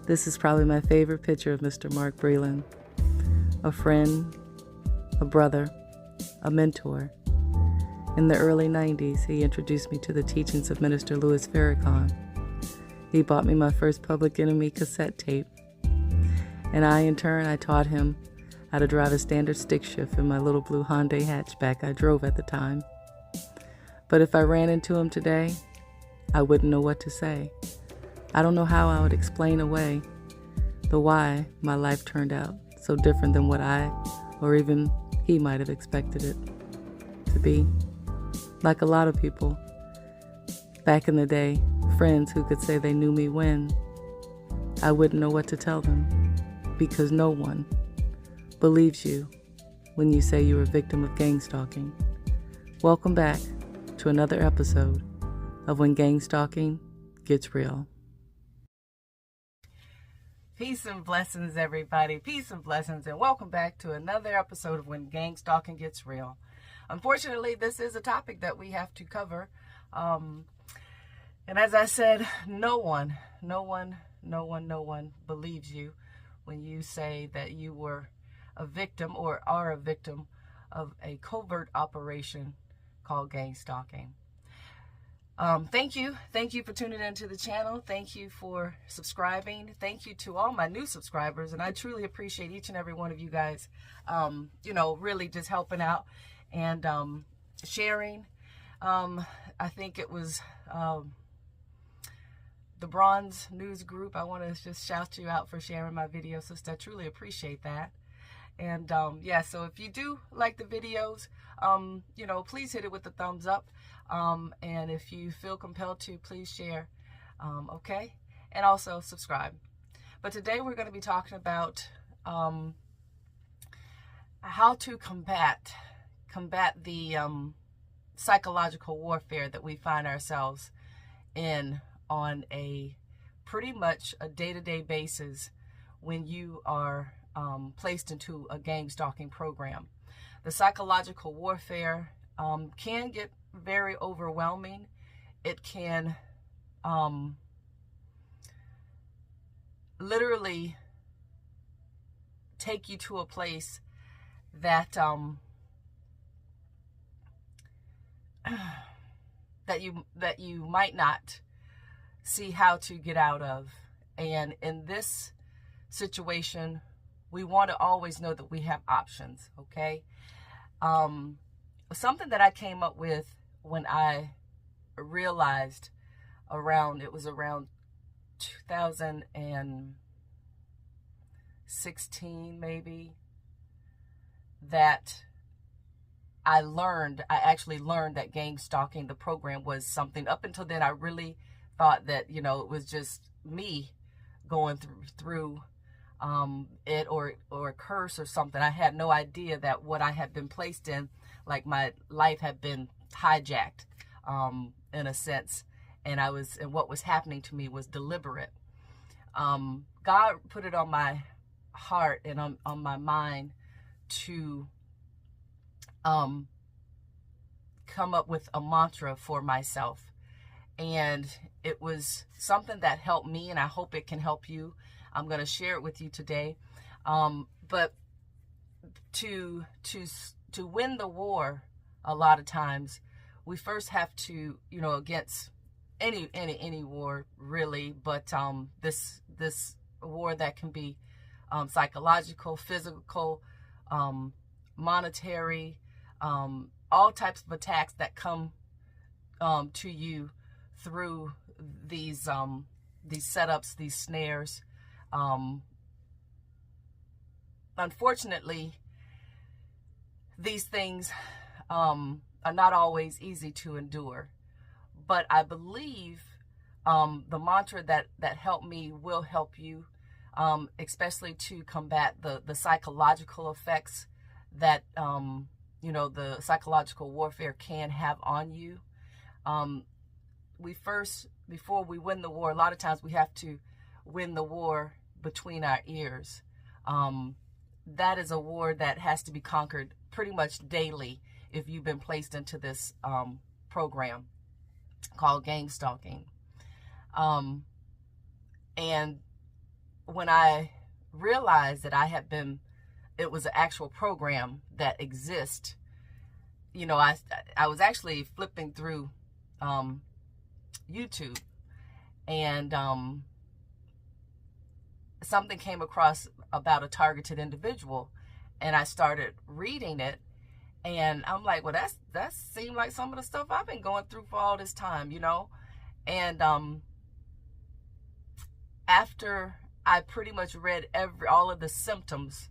This is probably my favorite picture of Mr. Mark Breland, a friend, a brother, a mentor. In the early 90s, he introduced me to the teachings of Minister Louis Farrakhan. He bought me my first Public Enemy cassette tape, and in turn, I taught him how to drive a standard stick shift in my little blue Hyundai hatchback I drove at the time. But if I ran into him today, I wouldn't know what to say. I don't know how I would explain away the why my life turned out so different than what I, or even he, might have expected it to be. Like a lot of people, back in the day, friends who could say they knew me when, I wouldn't know what to tell them, because no one believes you when you say you're a victim of gang stalking. Welcome back to another episode of When Gang Stalking Gets Real. Peace and blessings, everybody. Peace and blessings, and welcome back to another episode of When Gang Stalking Gets Real. Unfortunately, this is a topic that we have to cover. And as I said, no one believes you when you say that you were a victim or are a victim of a covert operation called gang stalking. Thank you for tuning into the channel. Thank you for subscribing. Thank you to all my new subscribers, and I truly appreciate each and every one of you guys, really just helping out and sharing. I think it was the Bronze News Group. I want to just shout you out for sharing my video, sister. I truly appreciate that. And so if you do like the videos, please hit it with the thumbs up. And if you feel compelled to, please share, okay? And also subscribe. But today we're going to be talking about how to combat the psychological warfare that we find ourselves in on a pretty much a day-to-day basis when you are placed into a gang stalking program. The psychological warfare can get very overwhelming. It can literally take you to a place that that you might not see how to get out of. And in this situation, we want to always know that we have options, okay? Something that I came up with when I realized around 2016 maybe, that I actually learned that gang stalking, the program, was something. Up until then, I really thought that, it was just me going through it or a curse or something. I had no idea that what I had been placed in, like my life had been hijacked in a sense, and what was happening to me was deliberate. God put it on my heart and on my mind to come up with a mantra for myself. And it was something that helped me, and I hope it can help you. I'm going to share it with you today. But to win the war, a lot of times, we first have to, against any war really, but this war that can be psychological, physical, monetary, all types of attacks that come to you through these setups, these snares. Unfortunately, these things are not always easy to endure, but I believe the mantra that helped me will help you, especially to combat the psychological effects that the psychological warfare can have on you. Before we win the war, a lot of times we have to win the war between our ears. That is a war that has to be conquered pretty much daily if you've been placed into this program called gang stalking. And when I realized that it was an actual program that exists, I was actually flipping through YouTube, and something came across about a targeted individual, and I started reading it, and I'm like, well, that seemed like some of the stuff I've been going through for all this time, and after I pretty much read all of the symptoms,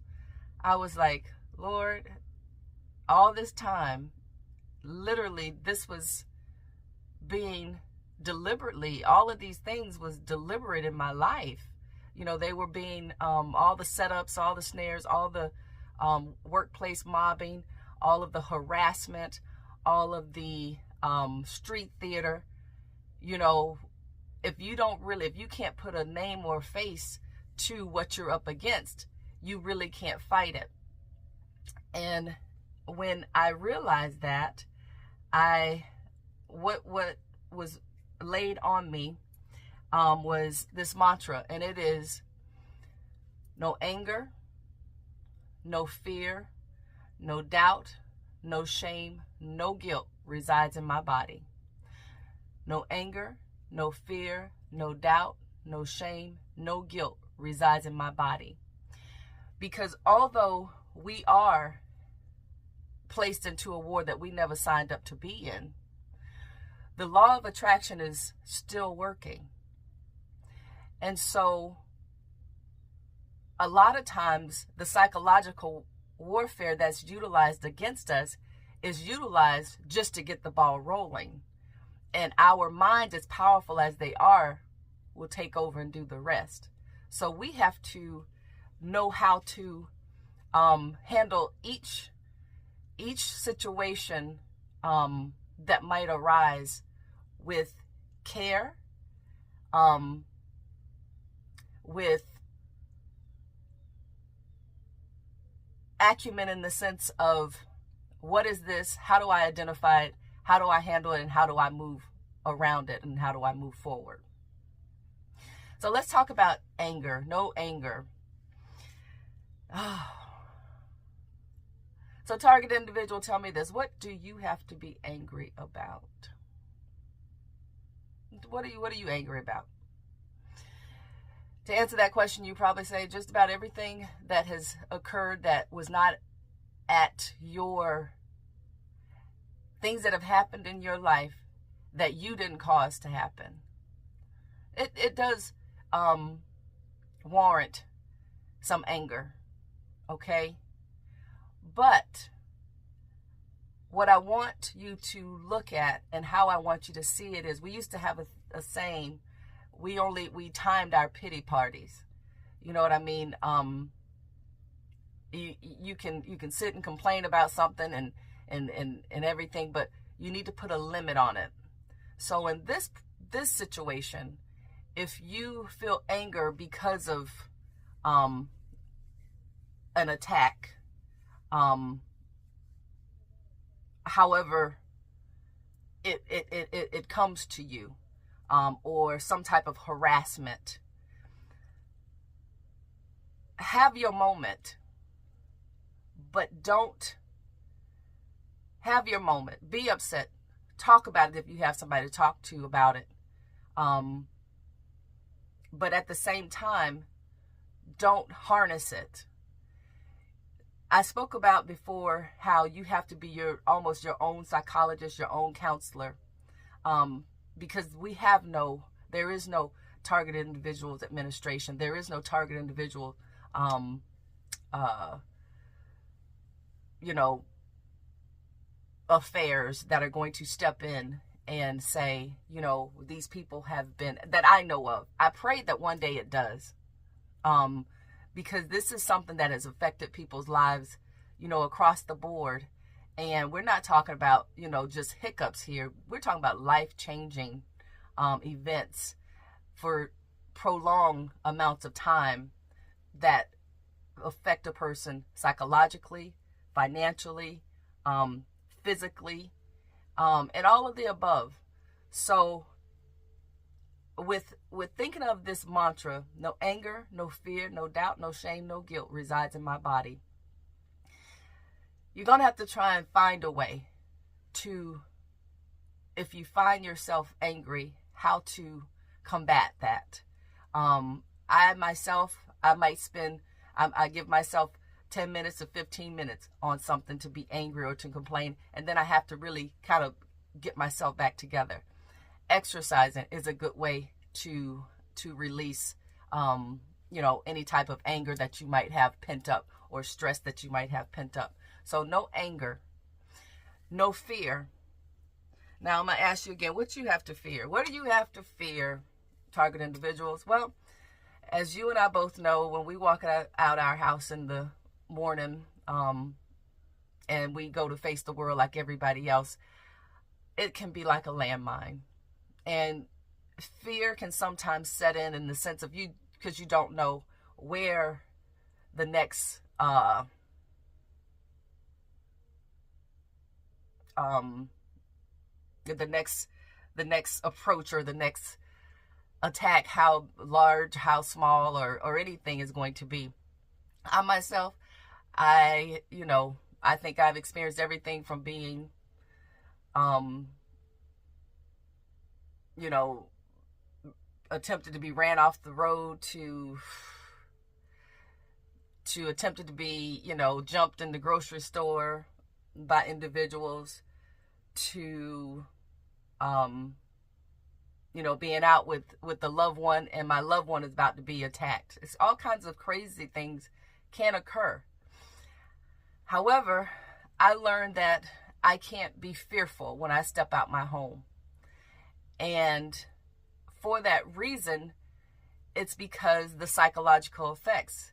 I was like, Lord, all this time, literally, this was being deliberately, all of these things was deliberate in my life. They were being, all the setups, all the snares, all the workplace mobbing, all of the harassment, all of the street theater. If you can't put a name or face to what you're up against, you really can't fight it. And when I realized that, what was laid on me was this mantra, and it is: no anger, no fear, no doubt, no shame, no guilt resides in my body. No anger, no fear, no doubt, no shame, no guilt resides in my body. Because although we are placed into a war that we never signed up to be in, the law of attraction is still working. And so a lot of times the psychological warfare that's utilized against us is utilized just to get the ball rolling. And our minds, as powerful as they are, will take over and do the rest. So we have to know how to handle each situation that might arise with care, with acumen, in the sense of, what is this? How do I identify it? How do I handle it? And how do I move around it? And how do I move forward? So let's talk about anger. No anger. So target individual, tell me this. What do you have to be angry about? What are you angry about? To answer that question, you probably say just about everything that has occurred that was not at your, things that have happened in your life that you didn't cause to happen. It does warrant some anger, okay? But what I want you to look at, and how I want you to see it, is we used to have a saying, we timed our pity parties. You know what I mean? You can sit and complain about something and everything, but you need to put a limit on it. So in this situation, if you feel anger because of an attack, however it comes to you, or some type of harassment, have your moment, but don't have your moment. Be upset. Talk about it if you have somebody to talk to about it. But at the same time, don't harness it. I spoke about before how you have to be almost your own psychologist, your own counselor, because there is no targeted individuals administration. There is no targeted individual, affairs that are going to step in and say, these people have been, that I know of. I pray that one day it does. Because this is something that has affected people's lives, across the board. And we're not talking about, just hiccups here. We're talking about life-changing events for prolonged amounts of time that affect a person psychologically, financially, physically, and all of the above. So with thinking of this mantra, no anger, no fear, no doubt, no shame, no guilt resides in my body. You're going to have to try and find a way to, if you find yourself angry, how to combat that. I give myself 10 minutes to 15 minutes on something to be angry or to complain, and then I have to really kind of get myself back together. Exercising is a good way to release, any type of anger that you might have pent up or stress that you might have pent up. So no anger, no fear. Now I'm going to ask you again, what do you have to fear? What do you have to fear, target individuals? Well, as you and I both know, when we walk out our house in the morning and we go to face the world like everybody else, it can be like a landmine. And fear can sometimes set in the sense of you, because you don't know where the next the next approach or the next attack, how large, how small, or anything is going to be. I myself, I think I've experienced everything from being attempted to be ran off the road to attempted to be, jumped in the grocery store by individuals, to being out with the loved one and my loved one is about to be attacked. It's all kinds of crazy things can occur. However, I learned that I can't be fearful when I step out my home. And for that reason, it's because the psychological effects.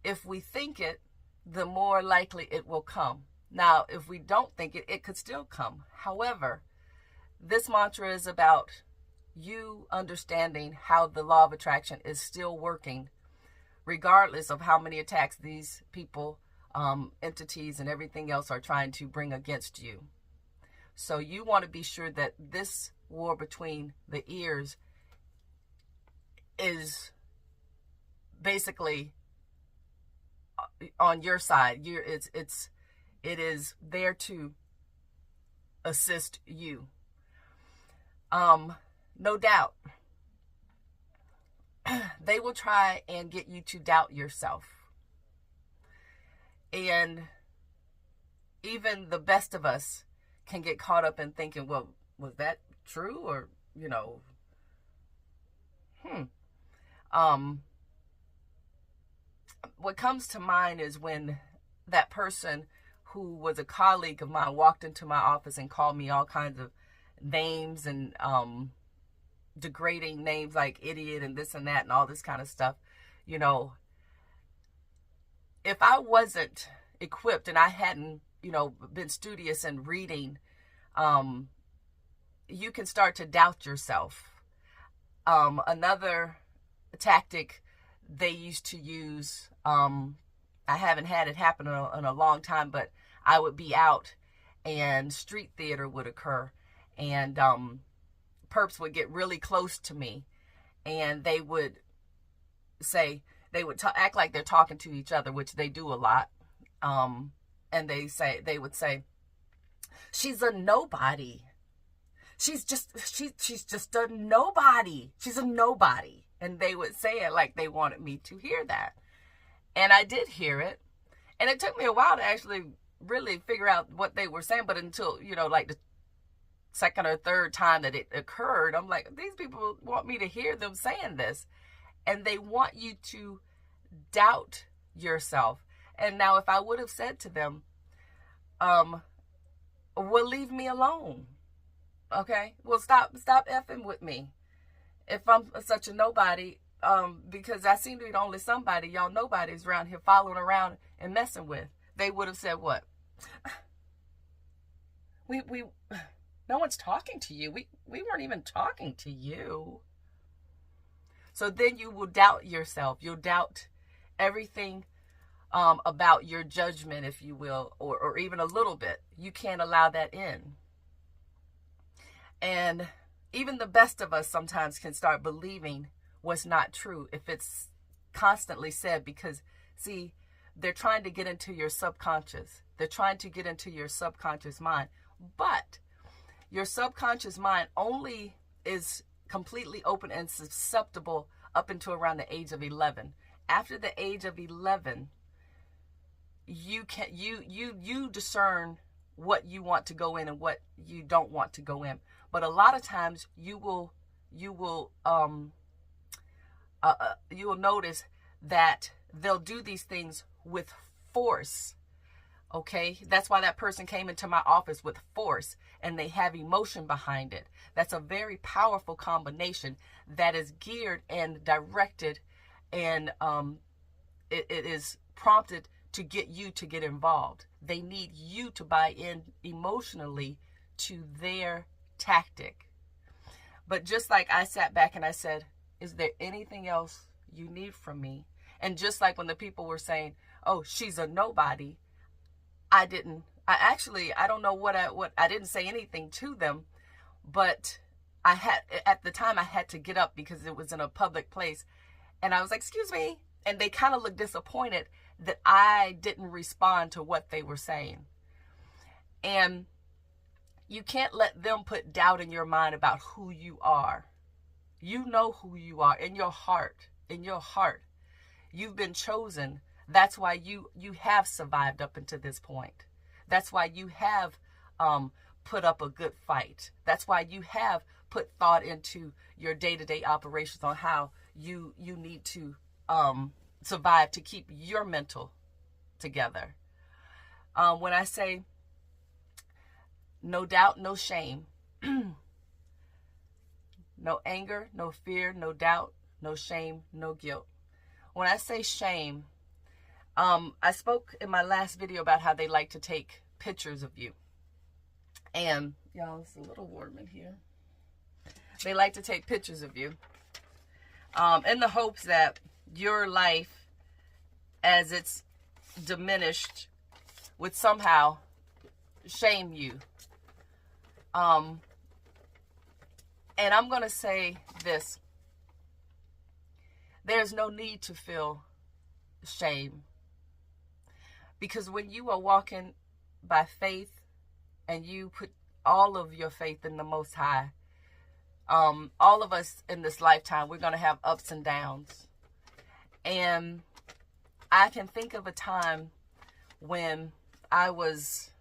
If we think it, the more likely it will come. Now, if we don't think it, it could still come. However, this mantra is about you understanding how the law of attraction is still working, regardless of how many attacks these people, entities, and everything else are trying to bring against you. So you want to be sure that this war between the ears is basically on your side. It is there to assist you. No doubt, they will try and get you to doubt yourself. And even the best of us can get caught up in thinking, well, was that true? Or, what comes to mind is when that person who was a colleague of mine walked into my office and called me all kinds of names and degrading names like idiot and this and that and all this kind of stuff. If I wasn't equipped and I hadn't, been studious in reading, you can start to doubt yourself. Another tactic they used to use, I haven't had it happen in a long time, but I would be out and street theater would occur, and perps would get really close to me, and they would act like they're talking to each other, which they do a lot. And they would say, she's a nobody. She's just a nobody. She's a nobody. And they would say it like they wanted me to hear that. And I did hear it. And it took me a while to actually really figure out what they were saying. But until, like the second or third time that it occurred, I'm like, these people want me to hear them saying this. And they want you to doubt yourself. And now if I would have said to them, well, leave me alone. Okay? Well, stop effing with me. If I'm such a nobody, because I seem to be the only somebody y'all nobodies around here following around and messing with. They would have said what? No one's talking to you. We weren't even talking to you. So then you will doubt yourself. You'll doubt everything about your judgment, if you will, or even a little bit. You can't allow that in. And even the best of us sometimes can start believing what's not true if it's constantly said, because see, they're trying to get into your subconscious. They're trying to get into your subconscious mind. But your subconscious mind only is completely open and susceptible up until around the age of 11. After the age of 11, you discern what you want to go in and what you don't want to go in. But a lot of times you will notice that they'll do these things with force. Okay, that's why that person came into my office with force, and they have emotion behind it. That's a very powerful combination that is geared and directed, and it is prompted to get you to get involved. They need you to buy in emotionally to their tactic. But just like I sat back and I said, is there anything else you need from me? And just like when the people were saying, oh, she's a nobody, I don't know what I didn't say anything to them, but at the time I had to get up because it was in a public place. And I was like, excuse me. And they kind of looked disappointed that I didn't respond to what they were saying. And you can't let them put doubt in your mind about who you are. You know who you are in your heart. In your heart, you've been chosen. That's why you have survived up until this point. That's why you have put up a good fight. That's why you have put thought into your day-to-day operations on how you need to survive to keep your mental together. When I say no doubt, no shame, no anger, no fear, no doubt, no shame, no guilt. When I say shame, I spoke in my last video about how they like to take pictures of you. And, y'all, it's a little warm in here. They like to take pictures of you in the hopes that your life, as it's diminished, would somehow shame you. And I'm going to say this. There's no need to feel shame. Because when you are walking by faith and you put all of your faith in the Most High, all of us in this lifetime, we're going to have ups and downs. And I can think of a time when it was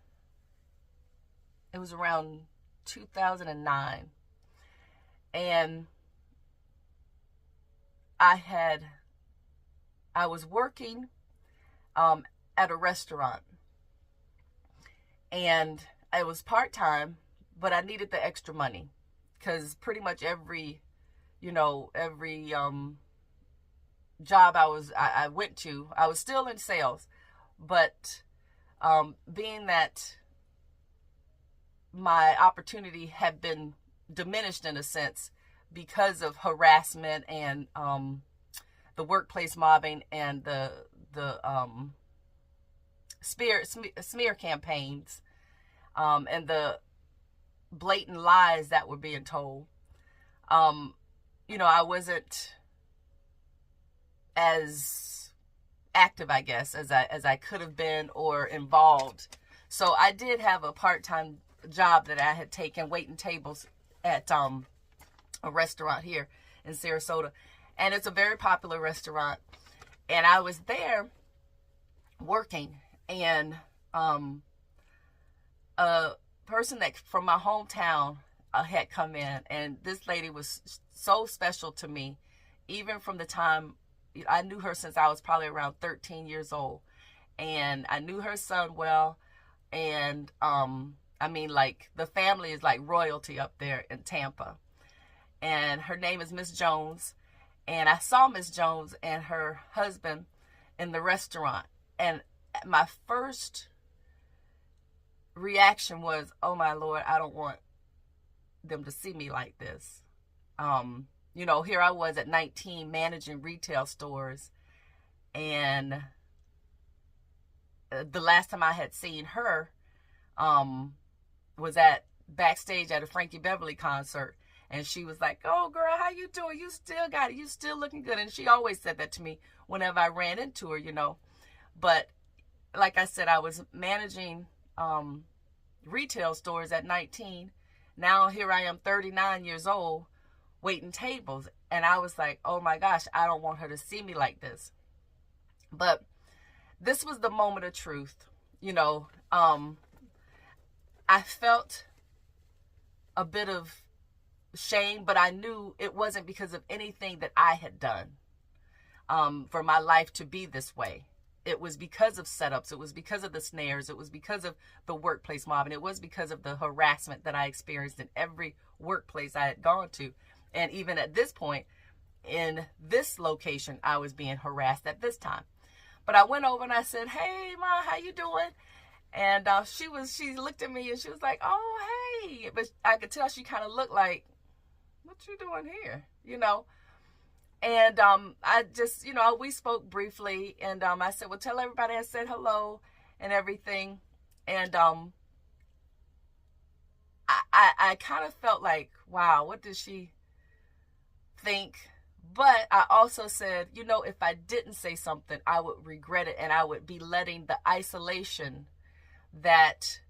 around 2009. And I was working at a restaurant, and it was part-time, but I needed the extra money because pretty much every job I went to, I was still in sales, but being that my opportunity had been diminished in a sense because of harassment and the workplace mobbing and the smear campaigns and the blatant lies that were being told. I wasn't as active, I guess, as I could have been or involved. So I did have a part-time job that I had taken, waiting tables at a restaurant here in Sarasota. And it's a very popular restaurant. And I was there working, and a person that from my hometown had come in, and this lady was so special to me, even from the time I knew her since I was probably around 13 years old, and I knew her son well, and the family is like royalty up there in Tampa, and her name is Miss Jones, and I saw Miss Jones and her husband in the restaurant, and my first reaction was, oh my Lord, I don't want them to see me like this. Here I was at 19 managing retail stores, and the last time I had seen her was backstage at a Frankie Beverly concert, And she was like, oh, girl, how you doing? You still got it. You still looking good. And she always said that to me whenever I ran into her, you know. But like I said, I was managing retail stores at 19. Now here I am, 39 years old, waiting tables. And I was like, oh my gosh, I don't want her to see me like this. But this was the moment of truth. You know, I felt a bit of shame, but I knew it wasn't because of anything that I had done for my life to be this way. It was because of setups. It was because of the snares. It was because of the workplace mob. And it was because of the harassment that I experienced in every workplace I had gone to. And even at this point, in this location, I was being harassed at this time. But I went over and I said, hey, Ma, how you doing? And she looked at me and she was like, oh, hey. But I could tell she kind of looked like, what you doing here? You know? And I just, you know, we spoke briefly. And I said, well, tell everybody I said hello and everything. And I kind of felt like, wow, what did she think? But I also said, you know, if I didn't say something, I would regret it. And I would be letting the isolation that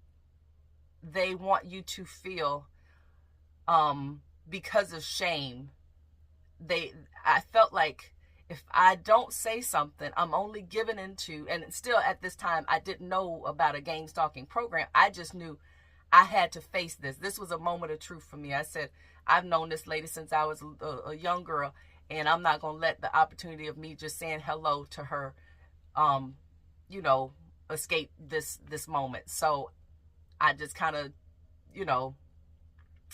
they want you to feel because of shame. I felt like if I don't say something, I'm only given into, and still at this time, I didn't know about a Gangstalking program. I just knew I had to face this. This was a moment of truth for me. I said, I've known this lady since I was a young girl, and I'm not going to let the opportunity of me just saying hello to her, you know, escape this moment. So I just kind of, you know,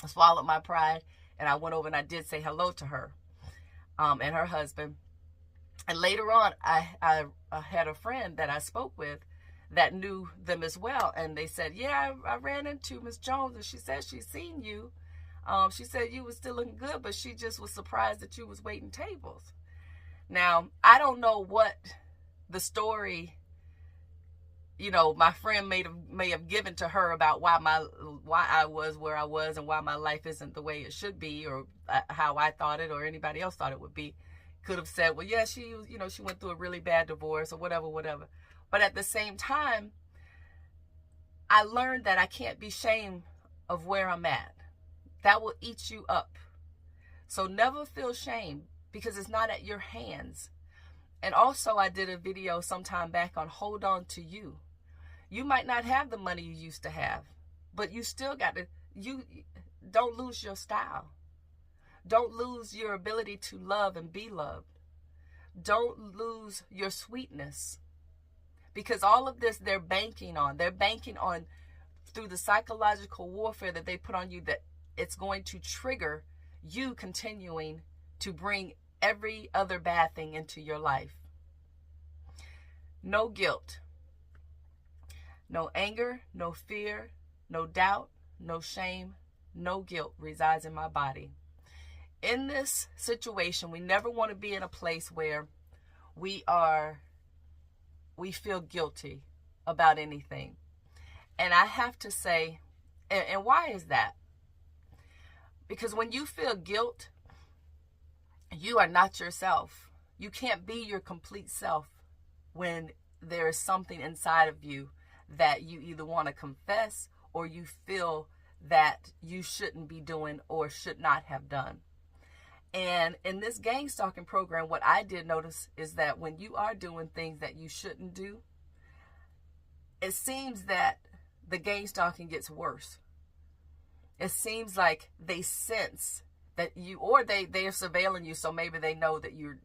swallowed my pride, and I went over and I did say hello to her and her husband. And later on, I had a friend that I spoke with that knew them as well. And they said, yeah, I ran into Miss Jones, and she said she's seen you. She said you was still looking good, but she just was surprised that you was waiting tables. Now, I don't know what the story, you know, my friend may have given to her about why I was where I was and why my life isn't the way it should be, or how I thought it or anybody else thought it would be. Could have said, well, yeah, she went through a really bad divorce or whatever. But at the same time, I learned that I can't be ashamed of where I'm at. That will eat you up. So never feel shame, because it's not at your hands. And also, I did a video sometime back on hold on to you. You might not have the money you used to have, but you still got to, you don't lose your style. Don't lose your ability to love and be loved. Don't lose your sweetness. Because all of this they're banking on. They're banking on, through the psychological warfare that they put on you, that it's going to trigger you continuing to bring every other bad thing into your life. No guilt. No anger, no fear, no doubt, no shame, no guilt resides in my body. In this situation, we never want to be in a place where we feel guilty about anything. And I have to say, and why is that? Because when you feel guilt, you are not yourself. You can't be your complete self when there is something inside of you that you either want to confess or you feel that you shouldn't be doing or should not have done. And in this Gangstalking program, what I did notice is that when you are doing things that you shouldn't do, it seems that the Gangstalking gets worse. It seems like they sense that you, or they are surveilling you, so maybe they know that you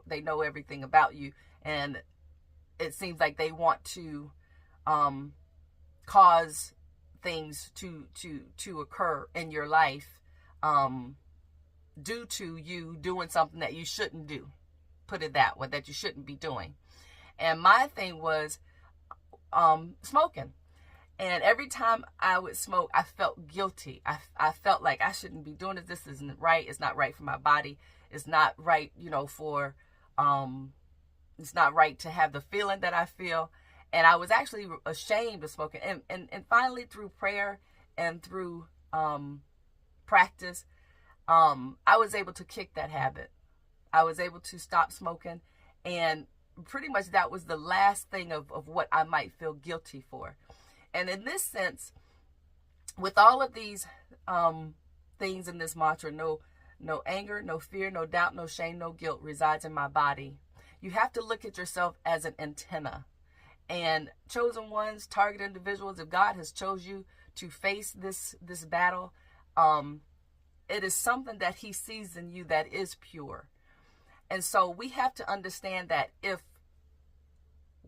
they know everything about you, and it seems like they want to cause things to occur in your life due to you doing something that you shouldn't do. Put it that way, that you shouldn't be doing. And my thing was smoking. And every time I would smoke, I felt guilty. I felt like I shouldn't be doing it. This isn't right. It's not right for my body. It's not right, it's not right to have the feeling that I feel. And I was actually ashamed of smoking. And finally, through prayer and through practice, I was able to kick that habit. I was able to stop smoking, and pretty much that was the last thing of what I might feel guilty for. And in this sense, with all of these things in this mantra, no anger, no fear, no doubt, no shame, no guilt resides in my body. You have to look at yourself as an antenna. And chosen ones, target individuals, if God has chose you to face this battle, it is something that he sees in you that is pure. And so we have to understand that if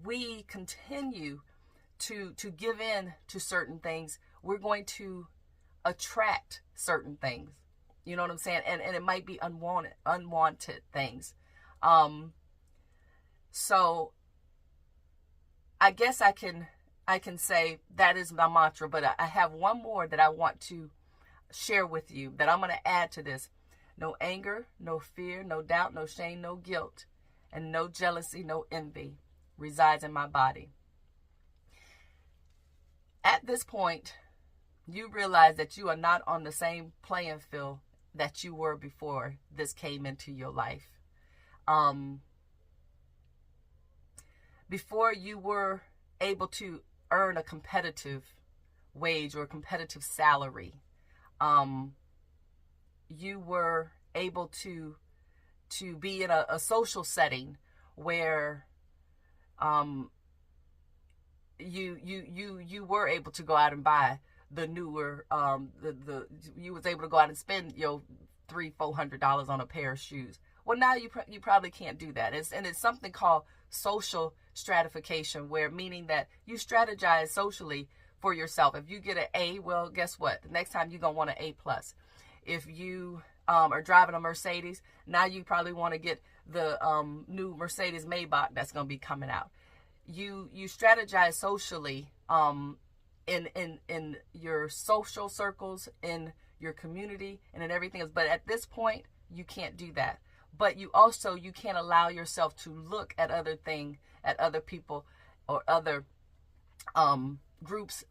we continue to give in to certain things, we're going to attract certain things. You know what I'm saying? And it might be unwanted things. So I guess I can say that is my mantra, but I have one more that I want to share with you that I'm going to add to this. No anger, no fear, no doubt, no shame, no guilt, and no jealousy, no envy resides in my body. At this point, you realize that you are not on the same playing field that you were before this came into your life. Before you were able to earn a competitive wage or a competitive salary, you were able to be in a social setting where you were able to go out and buy the newer you was able to go out and spend $300-400 on a pair of shoes. Well, now you probably can't do that. It's something called social stratification, where meaning that you strategize socially for yourself. If you get an A, well, guess what? The next time you're gonna want an A+. If you are driving a Mercedes, now you probably want to get the new Mercedes Maybach that's gonna be coming out. You strategize socially in your social circles, in your community, and in everything else. But at this point, you can't do that. But you can't allow yourself to look at other things, at other people or other groups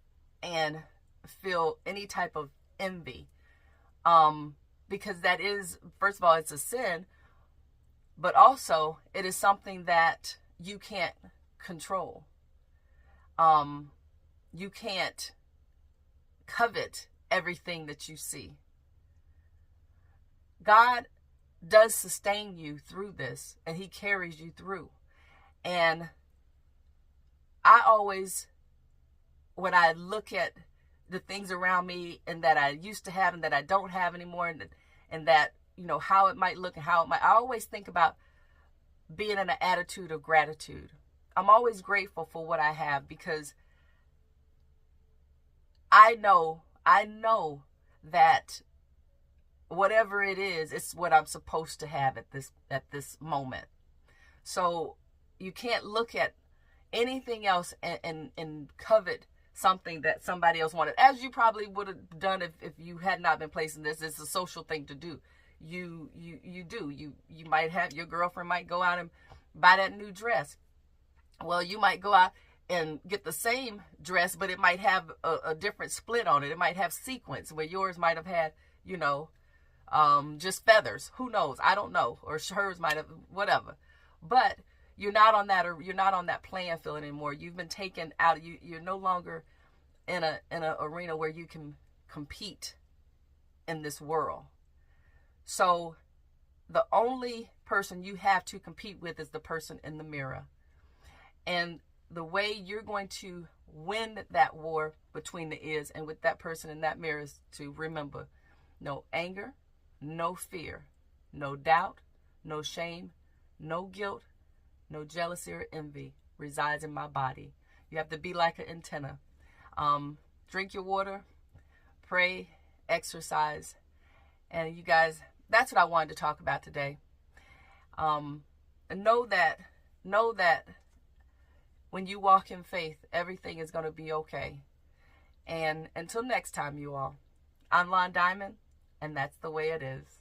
and feel any type of envy. Because that is, first of all, it's a sin, but also it is something that you can't control. You can't covet everything that you see. God does sustain you through this, and he carries you through. And I always, when I look at the things around me and that I used to have and that I don't have anymore, and that, how it might look and I always think about being in an attitude of gratitude. I'm always grateful for what I have, because I know that whatever it is, it's what I'm supposed to have at this moment. So you can't look at anything else and covet something that somebody else wanted, as you probably would have done if you had not been placed in this. It's a social thing to do. You might have, your girlfriend might go out and buy that new dress. Well, you might go out and get the same dress, but it might have a different split on it. It might have sequins, where yours might have had, just feathers. Who knows? I don't know. Or hers might have, whatever. But you're not on that playing field anymore. You've been taken out. You're no longer in an arena where you can compete in this world. So the only person you have to compete with is the person in the mirror. And the way you're going to win that war between the ears and with that person in that mirror is to remember: no anger, no fear, no doubt, no shame, no guilt, no jealousy or envy resides in my body. You have to be like an antenna. Drink your water, pray, exercise. And you guys, that's what I wanted to talk about today. And know that when you walk in faith, everything is going to be okay. And until next time, you all, I'm Lon Diamond, and that's the way it is.